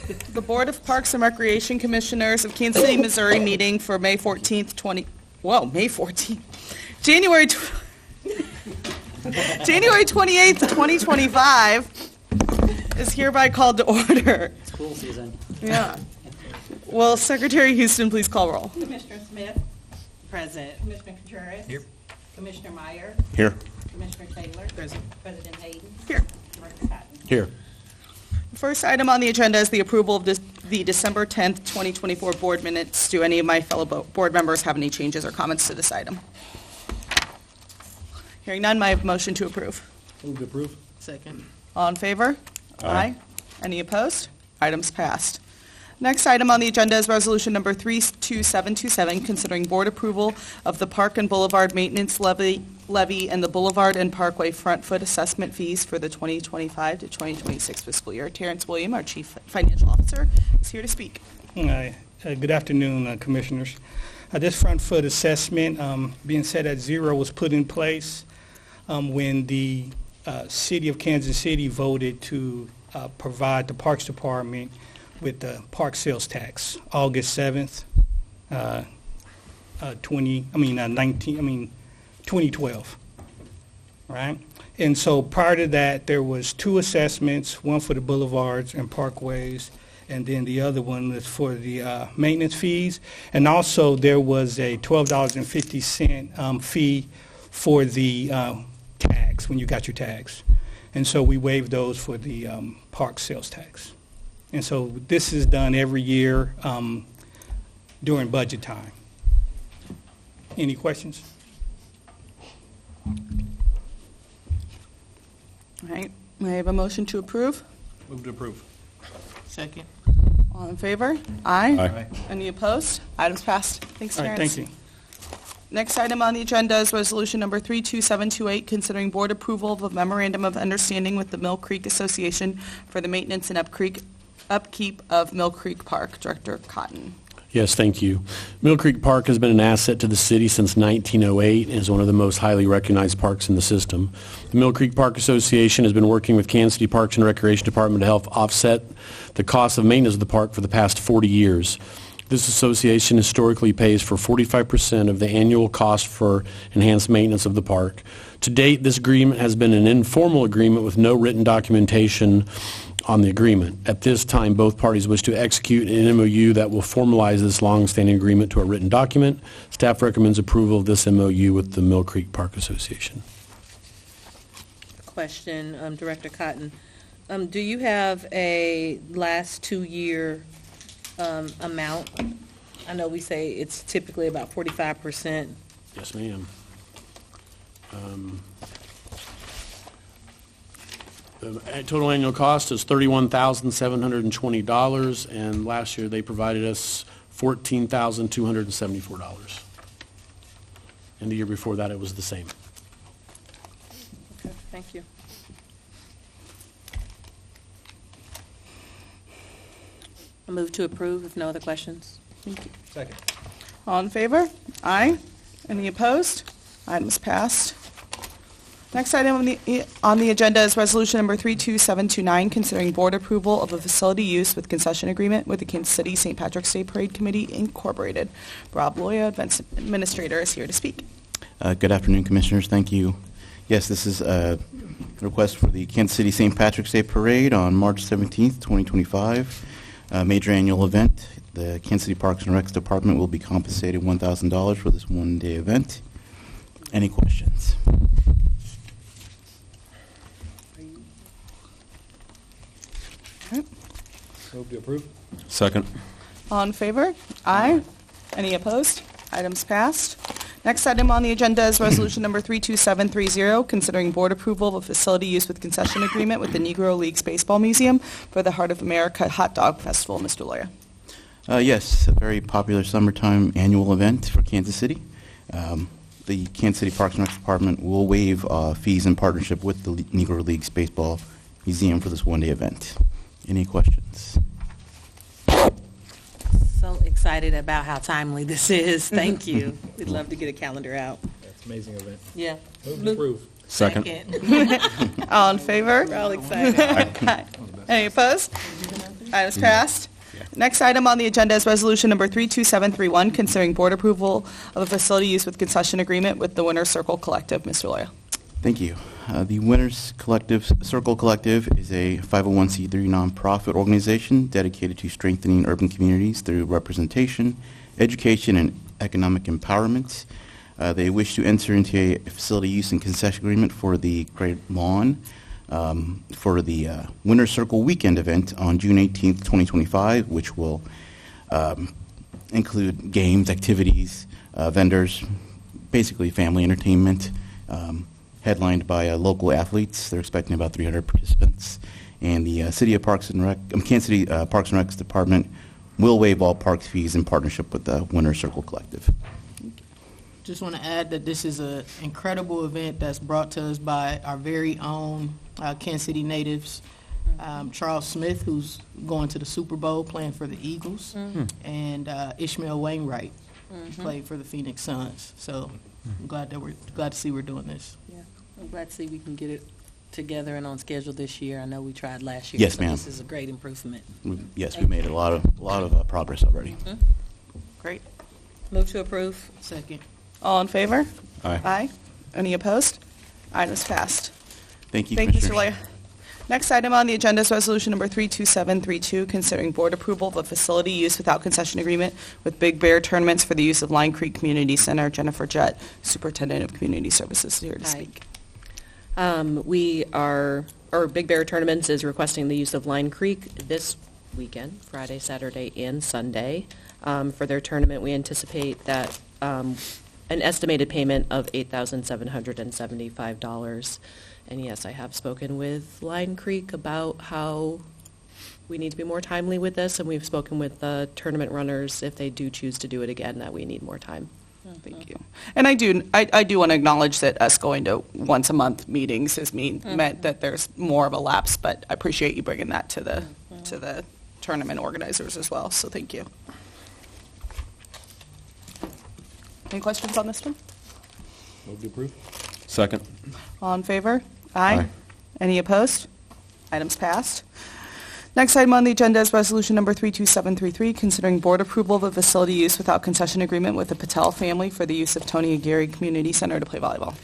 The Board of Parks and Recreation Commissioners of Kansas City, Missouri meeting for May 14th, January 28th, 2025 is hereby called to order. It's pool season. Yeah. Will Secretary Houston please call roll? Commissioner Smith. Present. Commissioner Contreras. Here. Commissioner Meyer. Here. Commissioner Taylor. Present. President Hayden. Here. Director Patton. Here. The first item on the agenda is the approval of the December 10th, 2024 board minutes. Do any of my fellow board members have any changes or comments to this item? Hearing none, may I have a motion to approve? Move to approve. Second. All in favor? Aye. Any opposed? Items passed. Next item on the agenda is resolution number 32727, considering board approval of the Park and Boulevard Maintenance Levy and the Boulevard and Parkway Front Foot Assessment fees for the 2025 to 2026 fiscal year. Terrence William, our Chief Financial Officer, is here to speak. Good afternoon, Commissioners. This front foot assessment, being set at zero, was put in place when the City of Kansas City voted to provide the Parks Department with the park sales tax, August 7th, 2012, right? And so prior to that, there was two assessments, one for the boulevards and parkways, and then the other one was for the maintenance fees. And also there was a $12.50 fee for the tags, when you got your tags. And so we waived those for the park sales tax. And so this is done every year during budget time. Any questions? All right, may I have a motion to approve? Move to approve. Second. All in favor? Aye. Aye. Any opposed? Items passed. Thanks, All right, Terrence. thank you. Next item on the agenda is resolution number 32728, considering board approval of a memorandum of understanding with the Mill Creek Association for the maintenance and upkeep of Mill Creek Park. Director Cotton. Yes, thank you. Mill Creek Park has been an asset to the city since 1908 and is one of the most highly recognized parks in the system. The Mill Creek Park Association has been working with Kansas City Parks and Recreation Department to help offset the cost of maintenance of the park for the past 40 years. This association historically pays for 45% of the annual cost for enhanced maintenance of the park. To date, this agreement has been an informal agreement with no written documentation on the agreement. At this time, both parties wish to execute an MOU that will formalize this long-standing agreement to a written document. Staff recommends approval of this MOU with the Mill Creek Park Association. Question, Director Cotton. Do you have a last 2-year amount? I know we say it's typically about 45%. Yes, ma'am. The total annual cost is $31,720, and last year they provided us $14,274. And the year before that it was the same. Okay, thank you. I move to approve if no other questions. Thank you. Second. All in favor? Aye. Any opposed? Items passed. Next item on the agenda is resolution number 32729, considering board approval of a facility use with concession agreement with the Kansas City St. Patrick's Day Parade Committee, Incorporated. Rob Loya, Advanced Administrator, is here to speak. Good afternoon, Commissioners. Thank you. Yes, this is a request for the Kansas City St. Patrick's Day Parade on March 17th, 2025. Major annual event. The Kansas City Parks and Recs Department will be compensated $1,000 for this one-day event. Any questions? Move to approve. Second. All in favor? Aye. Any opposed? Items passed. Next item on the agenda is resolution number 32730, considering board approval of a facility use with concession agreement with the Negro Leagues Baseball Museum for the Heart of America Hot Dog Festival. Mr. Loya. Yes, a very popular summertime annual event for Kansas City. The Kansas City Parks and Recs Department will waive fees in partnership with the Negro Leagues Baseball Museum for this one-day event. Any questions? So excited about how timely this is. Thank you. We'd love to get a calendar out. That's an amazing event. Yeah. Move to approve. Second. All in favor? We're all excited. Aye. Any opposed? Items passed. Next item on the agenda is resolution number 32731, considering board approval of a facility use with concession agreement with the Winter Circle Collective. Mr. Loya. Thank you. The Winners Circle Collective is a 501c3 nonprofit organization dedicated to strengthening urban communities through representation, education, and economic empowerment. They wish to enter into a facility use and concession agreement for the Great Lawn for the Winter Circle Weekend event on June 18th, 2025, which will include games, activities, vendors, basically family entertainment, headlined by local athletes. They're expecting about 300 participants. And the City of Parks and Rec, Kansas City Parks and Rec Department will waive all park fees in partnership with the Winter Circle Collective. Just want to add that this is an incredible event that's brought to us by our very own Kansas City natives, Charles Smith, who's going to the Super Bowl playing for the Eagles, and Ishmael Wainwright, who played for the Phoenix Suns. So I'm glad to see we're doing this. Yeah, I'm glad to see we can get it together and on schedule this year. I know we tried last year. Yes, so ma'am. This is a great improvement. Yes, we made a lot of progress already. Great. Move to approve. Second. All in favor? Aye. Aye. Any opposed? Items passed. Thank you, Thank you, Mr. Commissioners. Loya. Next item on the agenda is resolution number 32732, considering board approval of a facility use without concession agreement with Big Bear Tournaments for the use of Line Creek Community Center. Jennifer Jett, Superintendent of Community Services, is here to Hi. speak. Big Bear Tournaments is requesting the use of Line Creek this weekend, Friday, Saturday, and Sunday. For their tournament, we anticipate that an estimated payment of $8,775. And yes, I have spoken with Line Creek about how we need to be more timely with this, and we've spoken with the tournament runners, if they do choose to do it again, that we need more time. Thank you. And I do want to acknowledge that us going to once-a-month meetings has meant that there's more of a lapse, but I appreciate you bringing that to the tournament organizers as well, so thank you. Any questions on this one? Move to approve. Second. All in favor? Aye. Aye. Any opposed? Items passed. Next item on the agenda is resolution number 32733, considering board approval of a facility use without concession agreement with the Patel family for the use of Tony Aguirre Community Center to play volleyball.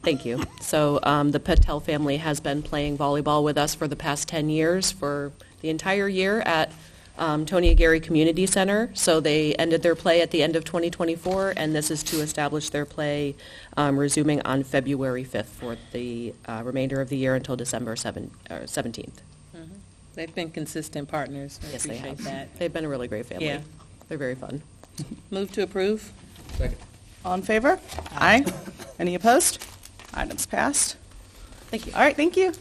Thank you. So the Patel family has been playing volleyball with us for the past 10 years, for the entire year at Tony Aguirre Community Center. So they ended their play at the end of 2024, and this is to establish their play resuming on February 5th for the remainder of the year until December 17th. They've been consistent partners. I Yes, they appreciate have. that. They've been a really great family. Yeah. They're very fun. Move to approve. Second. All in favor? Aye. Any opposed? Items passed. Thank you. All right, thank you. All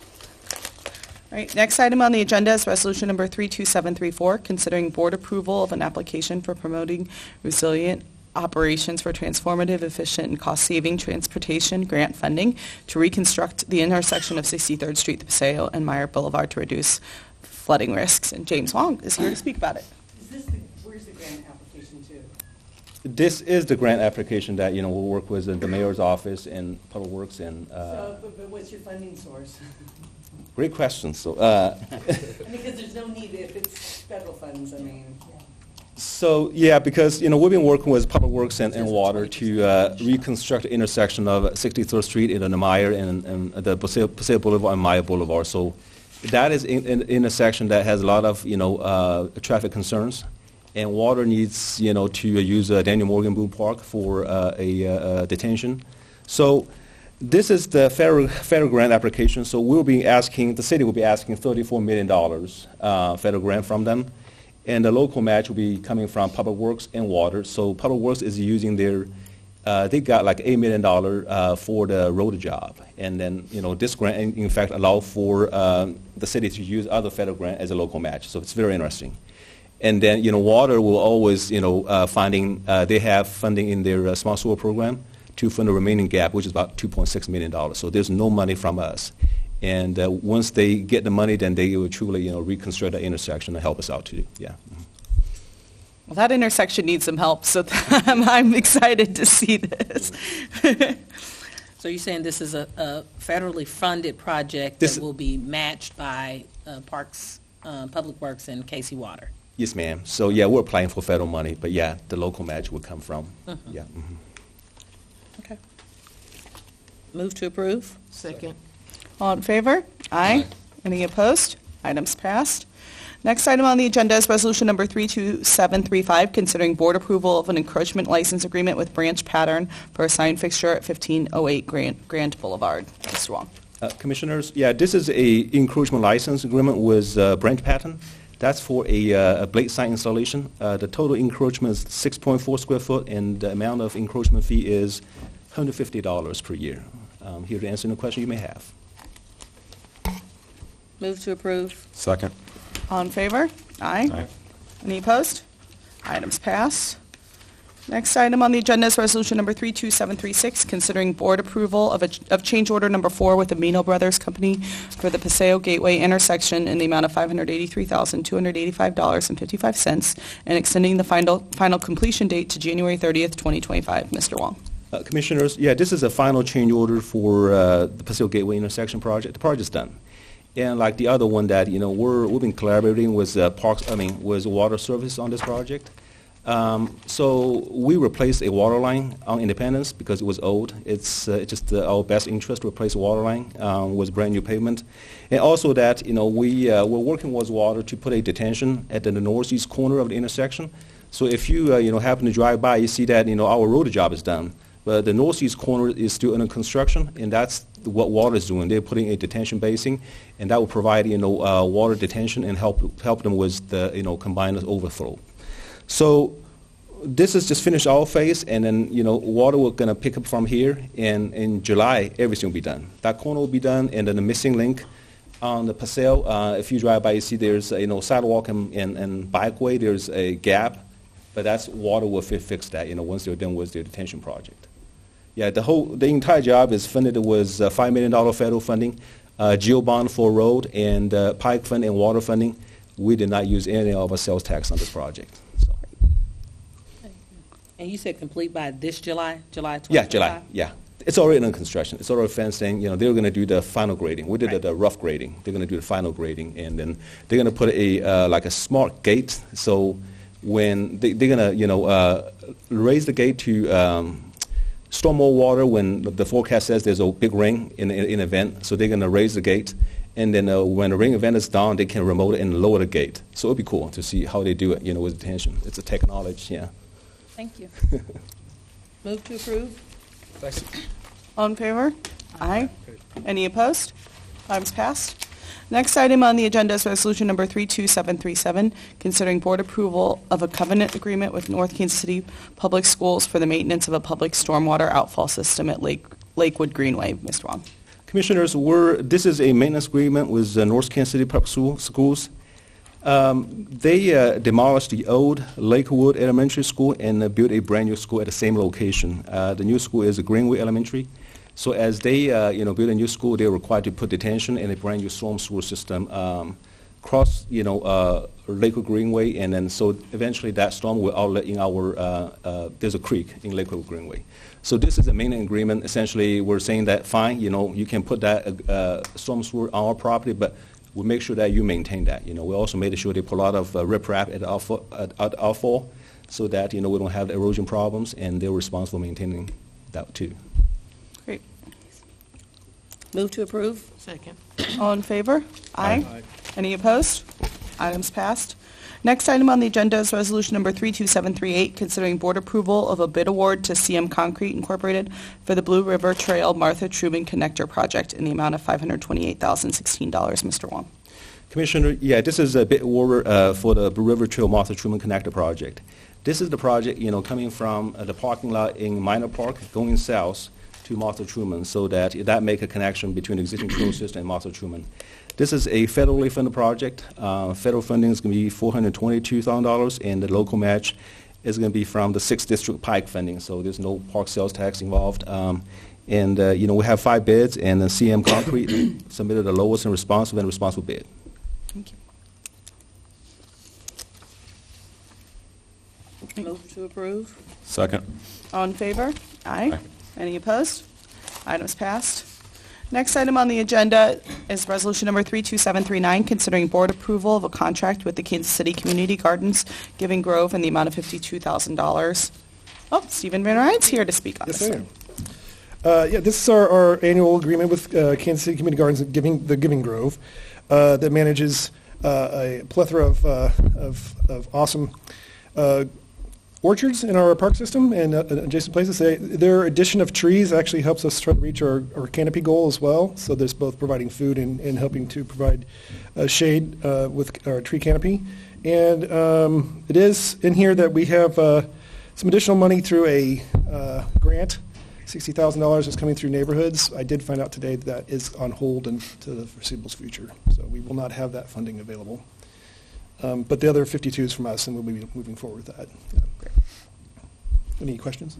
right, next item on the agenda is resolution number 32734, considering board approval of an application for promoting resilient operations for transformative, efficient, and cost-saving transportation grant funding to reconstruct the intersection of 63rd Street, the Paseo, and Meyer Boulevard to reduce flooding risks. And James Wong is here to speak about it. Where's the grant application to? This is the grant application that, we'll work with the mayor's office and Public Works and, But what's your funding source? great question. So, Because there's no need if it's federal funds, I mean. because, we've been working with Public Works and Water to reconstruct the intersection of 63rd Street in the Meyer and the Paseo Boulevard and Meyer Boulevard. So that is an intersection that has a lot of, traffic concerns. And Water needs, to use Daniel Morgan Boone Park for a detention. So this is the federal grant application. So the city will be asking $34 million federal grant from them. And the local match will be coming from Public Works and Water. So Public Works is using they got like $8 million for the road job. And then, this grant, in fact, allow for the city to use other federal grant as a local match. So it's very interesting. And then, Water will always, they have funding in their small sewer program to fund the remaining gap, which is about $2.6 million. So there's no money from us. And once they get the money, then they will truly, reconstruct the intersection and help us out too. Yeah. Well, that intersection needs some help, so I'm excited to see this. So you're saying this is a federally funded project This- that will be matched by Parks Public Works and KC Water. Yes, ma'am. So, yeah, we're applying for federal money, but yeah, the local match would come from, yeah. Okay. Move to approve? Second. All in favor? Aye. Any opposed? Items passed. Next item on the agenda is resolution number 32735, considering board approval of an encroachment license agreement with Branch Pattern for a sign fixture at 1508 Grand Boulevard. Mr. Wong. Commissioners, yeah, this is a encroachment license agreement with Branch Pattern. That's for a blade sign installation. The total encroachment is 6.4 square foot, and the amount of encroachment fee is $150 per year. Here to answer any question you may have. Move to approve? Second. All in favor? Aye. Aye. Any opposed? Items passed. Next item on the agenda is resolution number 32736, considering board approval of change order number 4 with Amino Brothers Company for the Paseo Gateway intersection in the amount of $583,285.55 and extending the final completion date to January 30th, 2025. Mr. Wong. Commissioners, yeah, this is a final change order for the Paseo Gateway intersection project. The project's done. And like the other one that, we've been collaborating with with Water Service on this project. So we replaced a water line on Independence because it was old. It's just our best interest to replace a water line with brand new pavement. And also that, we're working with water to put a detention at the northeast corner of the intersection. So if you, happen to drive by, you see that, our road job is done. But the northeast corner is still under construction, and that's what water is doing. They're putting a detention basin, and that will provide, water detention and help them with the, combined overflow. So this is just finished our phase, and then, water we're going to pick up from here, and in July, everything will be done. That corner will be done, and then the missing link on the Paseo, if you drive by, you see there's, sidewalk and bikeway, there's a gap, but that's water will fix that, once they're done with their detention project. Yeah, the entire job is funded with $5 million federal funding, geo bond for road, and pike fund and water funding. We did not use any of our sales tax on this project. So. And you said complete by this July, July 2025? Yeah, July, yeah. It's already in construction. It's already fencing. They're going to do the final grading. We did the rough grading. They're going to do the final grading, and then they're going to put a smart gate. So when they're going to, raise the gate to store more water when the forecast says there's a big rain in an event. So they're going to raise the gate, and then when the rain event is down, they can remote it and lower the gate. So it'll be cool to see how they do it, with detention. It's a technology, yeah. Thank you. Move to approve? All in favor? Aye. Any opposed? Items passed. Next item on the agenda is resolution number 32737, considering board approval of a covenant agreement with North Kansas City Public Schools for the maintenance of a public stormwater outfall system at Lakewood Greenway. Mr. Wong. Commissioners, this is a maintenance agreement with North Kansas City Public Schools. They demolished the old Lakewood Elementary School and built a brand new school at the same location. The new school is Greenway Elementary. So as they build a new school, they're required to put detention in a brand new storm sewer system across Lakewood Greenway, and then so eventually that storm will outlet in there's a creek in Lakewood Greenway. So this is a maintenance agreement. Essentially, we're saying that fine, you can put that storm sewer on our property, but we'll make sure that you maintain that. We also made sure they put a lot of riprap at the outfall so that we don't have the erosion problems, and they're responsible for maintaining that too. Great. Move to approve? Second. All in favor? Aye. Any opposed? Items passed. Next item on the agenda is resolution number 32738, considering board approval of a bid award to CM Concrete Incorporated for the Blue River Trail Martha Truman Connector Project in the amount of $528,016. Mr. Wong. Commissioner, yeah, this is a bid order for the Blue River Trail Martha Truman Connector Project. This is the project, coming from the parking lot in Minor Park going south to Martha Truman, so that make a connection between the existing trail system and Martha Truman. This is a federally funded project. Federal funding is going to be $422,000, and the local match is going to be from the 6th District Pike funding, so there's no park sales tax involved. We have 5 bids, and the CM Concrete submitted the lowest and responsible bid. Thank you. Move to approve? Second. All in favor? Aye. Aye. Any opposed? Items passed. Next item on the agenda is resolution number 32739, considering board approval of a contract with the Kansas City Community Gardens Giving Grove in the amount of $52,000. Oh, Stephen Van Ryn's here to speak on Yes, this I one. am. Yeah, this is our annual agreement with Kansas City Community Gardens, the Giving Grove, that manages a plethora of awesome orchards in our park system and adjacent places. Their addition of trees actually helps us try to reach our canopy goal as well. So there's both providing food and helping to provide shade with our tree canopy. And it is in here that we have some additional money through a grant, $60,000 that's coming through neighborhoods. I did find out today that is on hold into the foreseeable future. So we will not have that funding available. But the other 52 is from us, and we'll be moving forward with that. Yeah. Any questions?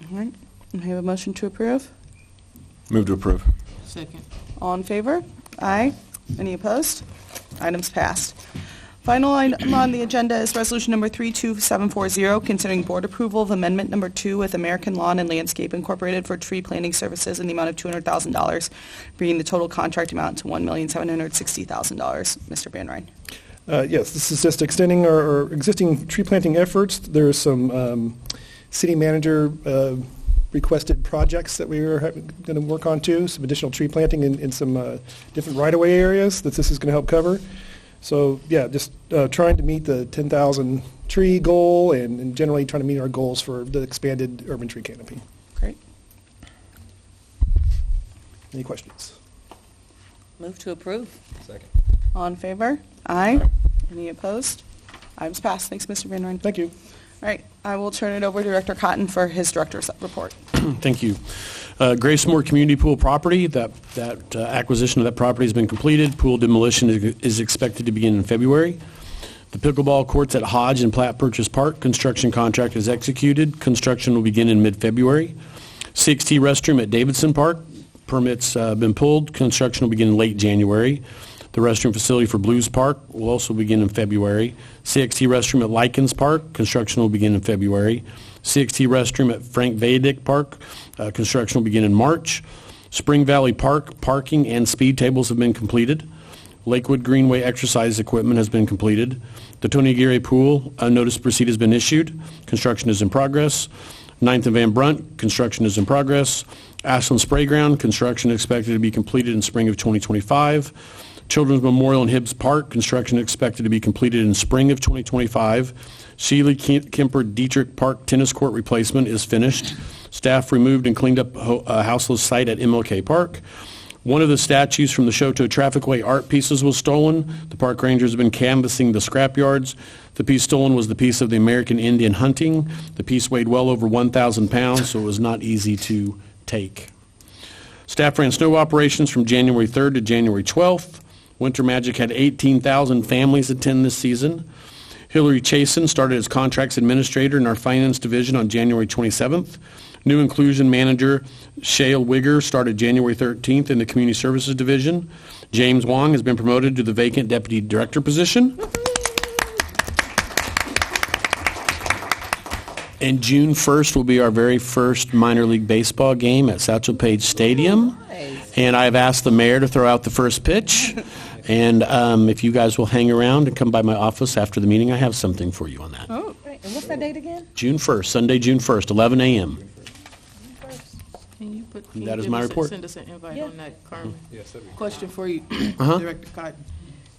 All right. I have a motion to approve. Move to approve. Second. All in favor? Aye. Any opposed? Items passed. Final item on the agenda is resolution number 32740, considering board approval of amendment number 2 with American Lawn and Landscape Incorporated for tree planting services in the amount of $200,000, bringing the total contract amount to $1,760,000. Mr. Van Ryn. Yes, this is just extending our existing tree planting efforts. There are some city manager requested projects that we are going to work on too, some additional tree planting in some different right-of-way areas that this is going to help cover. So, yeah, just trying to meet the 10,000 tree goal and generally trying to meet our goals for the expanded urban tree canopy. Great. Any questions? Move to approve. Second. All in favor? Aye. Any opposed? Items passed. Thanks, Mr. Van Ryn. Thank you. All right, I will turn it over to Director Cotton for his director's report. Thank you. Gracemore Community Pool property, that acquisition of that property has been completed. Pool demolition is expected to begin in February. The pickleball courts at Hodge and Platte Purchase Park, construction contract is executed. Construction will begin in mid-February. CXT restroom at Davidson Park, permits been pulled. Construction will begin in late January. The restroom facility for Blues Park will also begin in February. CXT restroom at Likens Park, construction will begin in February. CXT restroom at Frank Vadick Park, construction will begin in March. Spring Valley Park, parking and speed tables have been completed. Lakewood Greenway exercise equipment has been completed. The Tony Aguirre Pool, a notice to proceed has been issued. Construction is in progress. 9th and Van Brunt, construction is in progress. Ashland Spray Ground, construction expected to be completed in spring of 2025. Children's Memorial in Hibbs Park, construction expected to be completed in spring of 2025. Shealy Kemper Dietrich Park tennis court replacement is finished. Staff removed and cleaned up a houseless site at MLK Park. One of the statues from the Shoto Trafficway art pieces was stolen. The park rangers have been canvassing the scrapyards. The piece stolen was the piece of the American Indian hunting. The piece weighed well over 1,000 pounds, so it was not easy to take. Staff ran snow operations from January 3rd to January 12th. Winter Magic had 18,000 families attend this season. Hillary Chasen started as contracts administrator in our finance division on January 27th. New inclusion manager Shale Wigger started January 13th in the community services division. James Wong has been promoted to the vacant deputy director position. And June 1st will be our very first minor league baseball game at Satchel Paige Stadium. Nice. And I've asked the mayor to throw out the first pitch. And if you guys will hang around and come by my office after the meeting, I have something for you on that. Oh, Right, and what's that date again? June 1st, Sunday, June 1st, 11 a.m. Can you That is give my us report. Send us an invite Yeah. on that, Carmen. Yes, that'd be Question for you, Uh-huh. Director Cotton.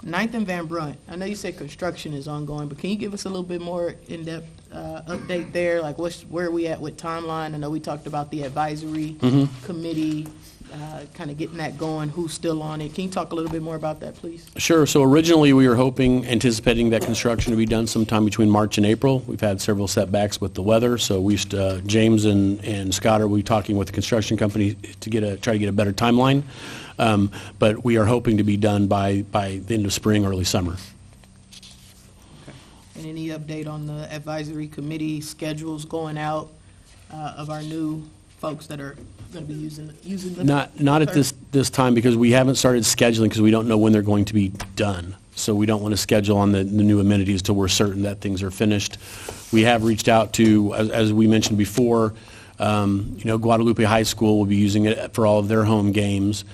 9th and Van Brunt, I know you said construction is ongoing, but can you give us a little bit more in-depth update there? Like where are we at with timeline? I know we talked about the advisory committee, kind of getting that going, who's still on it. Can you talk a little bit more about that, please? Sure. So originally, we were anticipating that construction to be done sometime between March and April. We've had several setbacks with the weather, so James and Scott are talking with the construction company to try to get a better timeline. But we are hoping to be done by the end of spring, early summer. And any update on the advisory committee schedules going out of our new folks that are going to be using the... Not at this time, because we haven't started scheduling because we don't know when they're going to be done. So we don't want to schedule on the new amenities until we're certain that things are finished. We have reached out to, as we mentioned before, Guadalupe High School will be using it for all of their home games.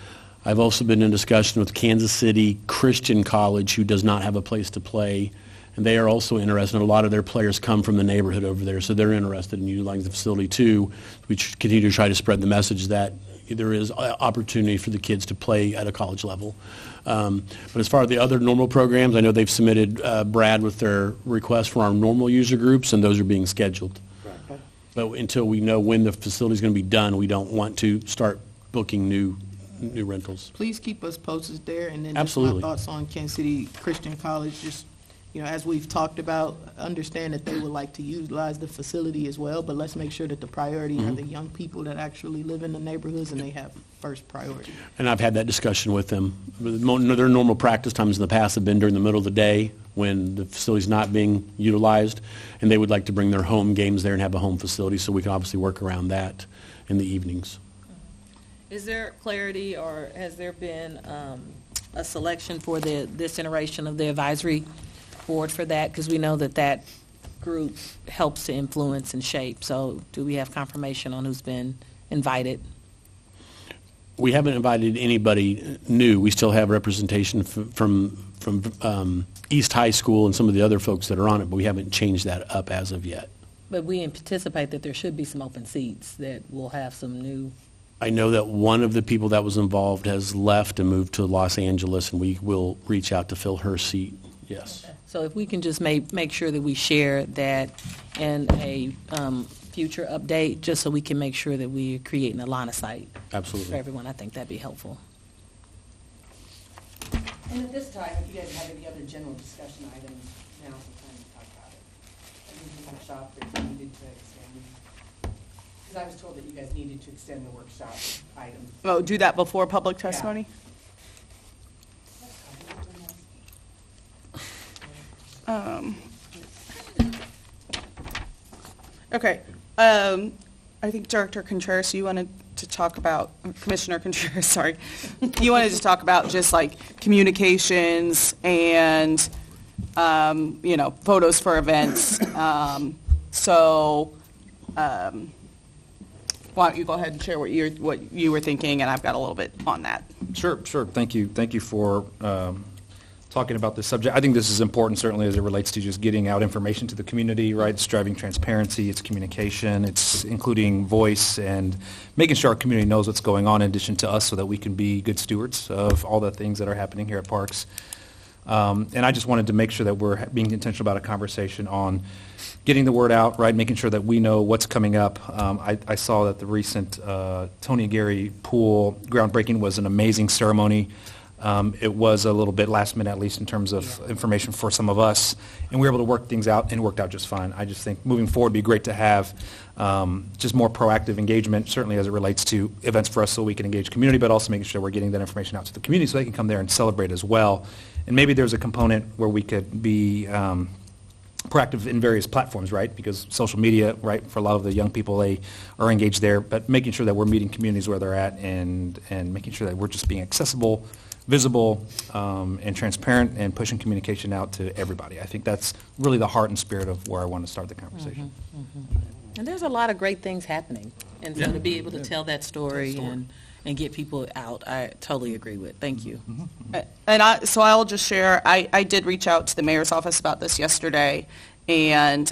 I've also been in discussion with Kansas City Christian College, who does not have a place to play, and they are also interested. A lot of their players come from the neighborhood over there, so they're interested in utilizing the facility too. We continue to try to spread the message that there is opportunity for the kids to play at a college level. But as far as the other normal programs, I know they've submitted Brad with their request for our normal user groups, and those are being scheduled. Right. But until we know when the facility is going to be done, we don't want to start booking new rentals. Please keep us posted there, and then just Absolutely. my thoughts on Kansas City Christian College. Just, as we've talked about, understand that they would like to utilize the facility as well, but let's make sure that the priority are the young people that actually live in the neighborhoods, and they have first priority. And I've had that discussion with them. Their normal practice times in the past have been during the middle of the day when the facility's not being utilized, and they would like to bring their home games there and have a home facility, so we can obviously work around that in the evenings. Is there clarity, or has there been a selection for this iteration of the advisory board for that? Because we know that group helps to influence and shape. So do we have confirmation on who's been invited? We haven't invited anybody new. We still have representation from East High School and some of the other folks that are on it, but we haven't changed that up as of yet. But we anticipate that there should be some open seats that will have some new. I know that one of the people that was involved has left and moved to Los Angeles, and we will reach out to fill her seat, yes. So if we can just make sure that we share that in a future update, just so we can make sure that we're creating a line of sight Absolutely. for everyone, I think that'd be helpful. And at this time, if you guys have any other general discussion items, now's the time to talk about it. Anything workshop that you needed to extend? Because I was told that you guys needed to extend the workshop items. Oh, do that before public testimony? Okay. I think Director Contreras, you wanted to talk about, Commissioner Contreras, sorry. You wanted to talk about just like communications and, photos for events. Why don't you go ahead and share what you were thinking, and I've got a little bit on that. Sure. Thank you. Thank you for talking about this subject. I think this is important, certainly, as it relates to just getting out information to the community, right? It's driving transparency, it's communication, it's including voice, and making sure our community knows what's going on in addition to us so that we can be good stewards of all the things that are happening here at Parks. And I just wanted to make sure that we're being intentional about a conversation on getting the word out, right, making sure that we know what's coming up. I saw that the recent Tony Gary pool groundbreaking was an amazing ceremony. It was a little bit last minute, at least in terms of information for some of us, and we were able to work things out, and it worked out just fine. I just think moving forward would be great to have just more proactive engagement, certainly as it relates to events for us so we can engage community, but also making sure we're getting that information out to the community so they can come there and celebrate as well. And maybe there's a component where we could be proactive in various platforms, right? Because social media, right, for a lot of the young people, they are engaged there, but making sure that we're meeting communities where they're at and making sure that we're just being accessible, visible, and transparent, and pushing communication out to everybody. I think that's really the heart and spirit of where I want to start the conversation. And there's a lot of great things happening. And so to be able to tell that story and get people out, I totally agree with. Thank you. And I'll just share, I did reach out to the mayor's office about this yesterday, and,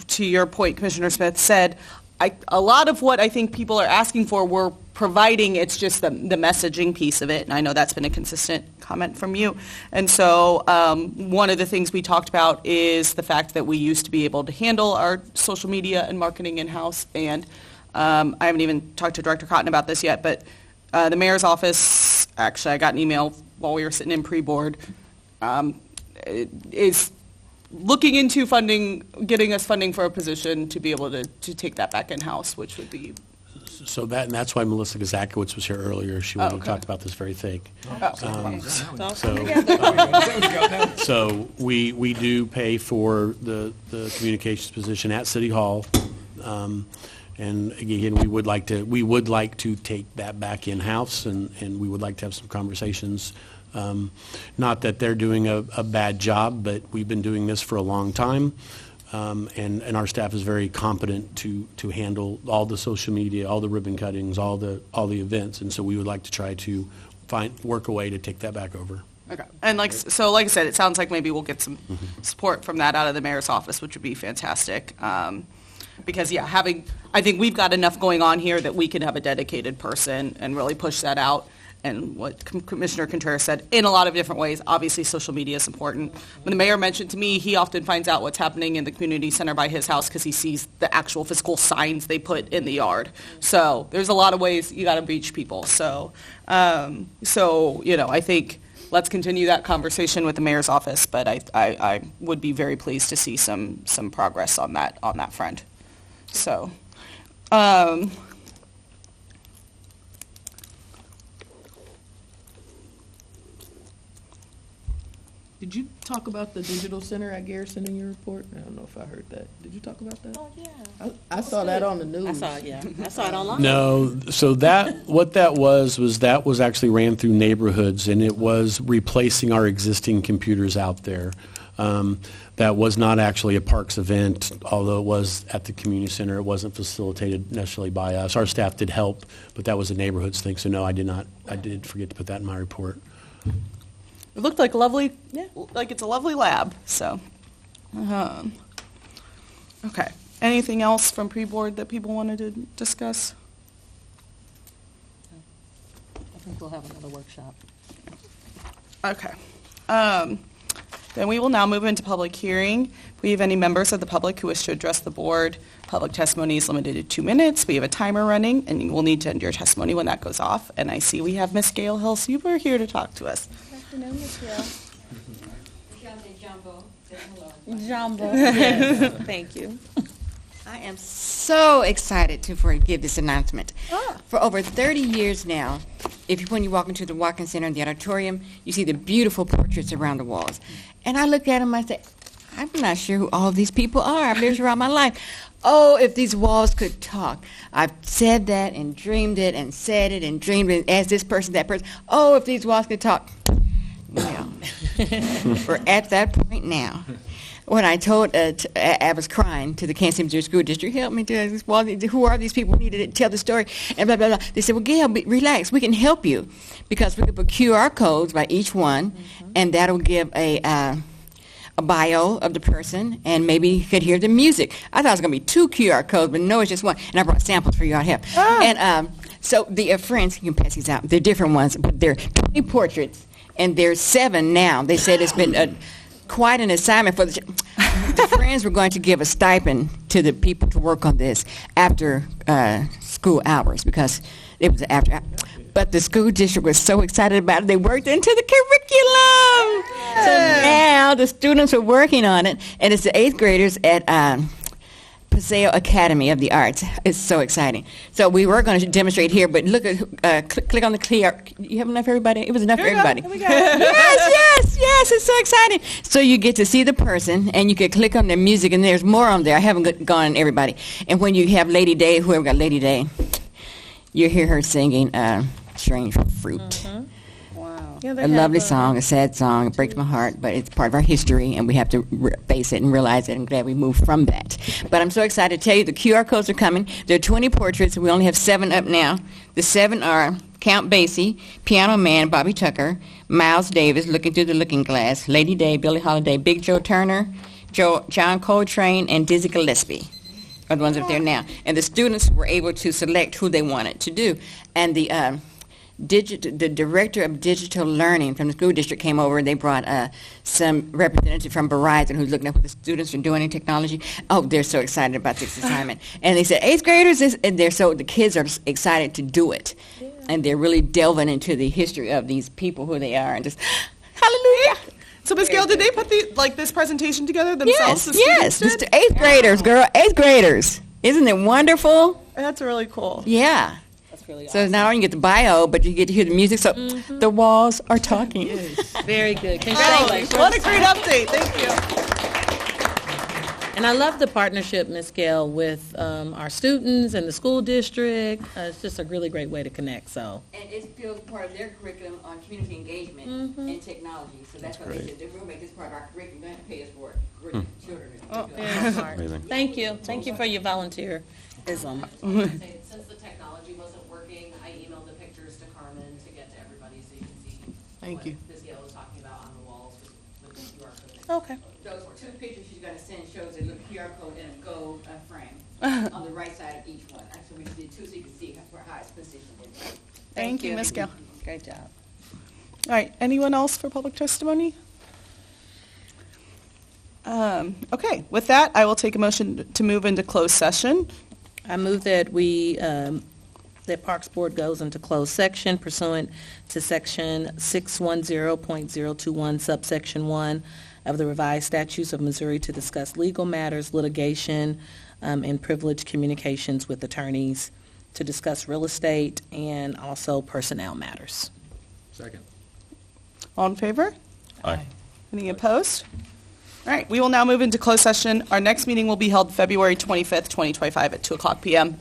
to your point, Commissioner Smith said, a lot of what I think people are asking for, we're providing, it's just the messaging piece of it, and I know that's been a consistent comment from you. And so one of the things we talked about is the fact that we used to be able to handle our social media and marketing in-house, and I haven't even talked to Director Cotton about this yet, but the mayor's office, actually I got an email while we were sitting in pre-board, is looking into getting us funding for a position to be able to take that back in-house, which would be... So that's why Melissa Gazakowicz was here earlier. She wanted to talk about this very thing. So we do pay for the communications position at City Hall. And again, we would like to take that back in-house, and we would like to have some conversations. Not that they're doing a bad job, but we've been doing this for a long time. and our staff is very competent to handle all the social media, all the ribbon cuttings, all the events, and so we would like to try to work a way to take that back over. Okay. And like I said, it sounds like maybe we'll get some support from that out of the mayor's office, which would be fantastic. Because, yeah, I think we've got enough going on here that we can have a dedicated person and really push that out. And what Commissioner Contreras said, in a lot of different ways, obviously social media is important. When the mayor mentioned to me, he often finds out what's happening in the community center by his house because he sees the actual physical signs they put in the yard. So there's a lot of ways you got to reach people. So, I think let's continue that conversation with the mayor's office, but I would be very pleased to see some progress on that front. So, Did you talk about the digital center at Garrison in your report? I don't know if I heard that. Did you talk about that? Oh, yeah. I saw that on the news. I saw it, yeah. I saw it online. No, so what that was actually ran through neighborhoods, and it was replacing our existing computers out there. That was not actually a Parks event, although it was at the community center. It wasn't facilitated necessarily by us. Our staff did help, but that was a neighborhoods thing, so no, I did forget to put that in my report. it looked like it's a lovely lab. So, okay. Anything else from pre-board that people wanted to discuss? I think we'll have another workshop. Okay. Then we will now move into public hearing. If we have any members of the public who wish to address the board, public testimony is limited to 2 minutes. We have a timer running, and you will need to end your testimony when that goes off. And I see we have Miss Gail Hill, so you are here to talk to us. Good afternoon, Ms. Hill. Jumbo. Yes, thank you. I am so excited to give this announcement. For over 30 years now, when you walk into the Walk-In Center in the auditorium, you see the beautiful portraits around the walls. And I look at them and I say, I'm not sure who all these people are. I've lived around my life. Oh, if these walls could talk. I've said that and dreamed it and said it and dreamed it, as this person, that person. Oh, if these walls could talk. Well, we're at that point now. When I told, I was crying to the Kansas City School District, help me tell this wall, who are these people who need to tell the story, and blah, blah, blah. They said, well, Gail, relax, we can help you, because we can put QR codes by each one, and that'll give a bio of the person, and maybe you could hear the music. I thought it was going to be 2 QR codes, but no, it's just one, and I brought samples for you all to have. And so the friends, you can pass these out, they're different ones, but they're 20 portraits, and there's 7 now. They said it's been quite an assignment for the friends were going to give a stipend to the people to work on this after school hours, because it was after. But the school district was so excited about it, they worked into the curriculum. So now the students are working on it, and it's the 8th graders at Paseo Academy of the Arts. It's so exciting. So we were going to demonstrate here, but look at click on the clear. You have enough for everybody? It was enough for everybody. Yes, it's so exciting. So you get to see the person, and you can click on their music, and there's more on there. I haven't gone on everybody. And when you have Lady Day, whoever got Lady Day, you hear her singing Strange Fruit. Wow. Yeah, A lovely song, a sad song. It breaks my heart, but it's part of our history, and we have to face it and realize it. I'm glad we moved from that. But I'm so excited to tell you the QR codes are coming. There are 20 portraits. We only have 7 up now. The 7 are Count Basie, Piano Man, Bobby Tucker, Miles Davis, Looking Through the Looking Glass, Lady Day, Billie Holiday, Big Joe Turner, John Coltrane, and Dizzy Gillespie are the ones up there now. And the students were able to select who they wanted to do. And the director of digital learning from the school district came over, and they brought some representative from Verizon who's looking at what the students are doing in technology. Oh, they're so excited about this assignment. And they said 8th graders, and the kids are excited to do it. Yeah. And they're really delving into the history of these people, who they are, and just, hallelujah. So, Ms. Gail, did they put this presentation together themselves? Yes, just 8th graders, girl, 8th graders. Isn't it wonderful? That's really cool. Yeah. Really so awesome. not only you get the bio, but you get to hear the music. So the walls are talking. Very good. Congratulations. What a great update. Thank you. And I love the partnership, Ms. Gail, with our students and the school district. It's just a really great way to connect, so. And it's built part of their curriculum on community engagement and technology. So that's why they said, we'll make this part of our curriculum, don't have to pay us for it. We're the children. Amazing. Thank you. Thank you for your volunteerism. Since the technology wasn't working, I emailed the pictures to Carmen to get to everybody so you can see Thank you. what Ms. Gale was talking about on the walls with the QR code. Okay. Those two pictures she's going to send shows a little QR code in a gold frame on the right side of each one. Actually, we just did two so you can see how it's positioned. Thank you, Ms. Gill. Great job. All right, anyone else for public testimony? Okay, with that, I will take a motion to move into closed session. I move that that Parks Board goes into closed section pursuant to Section 610.021, subsection 1 of the revised statutes of Missouri to discuss legal matters, litigation, and privileged communications with attorneys, to discuss real estate and also personnel matters. Second. All in favor? Aye. Any opposed? All right, we will now move into closed session. Our next meeting will be held February 25th, 2025 at 2:00 p.m.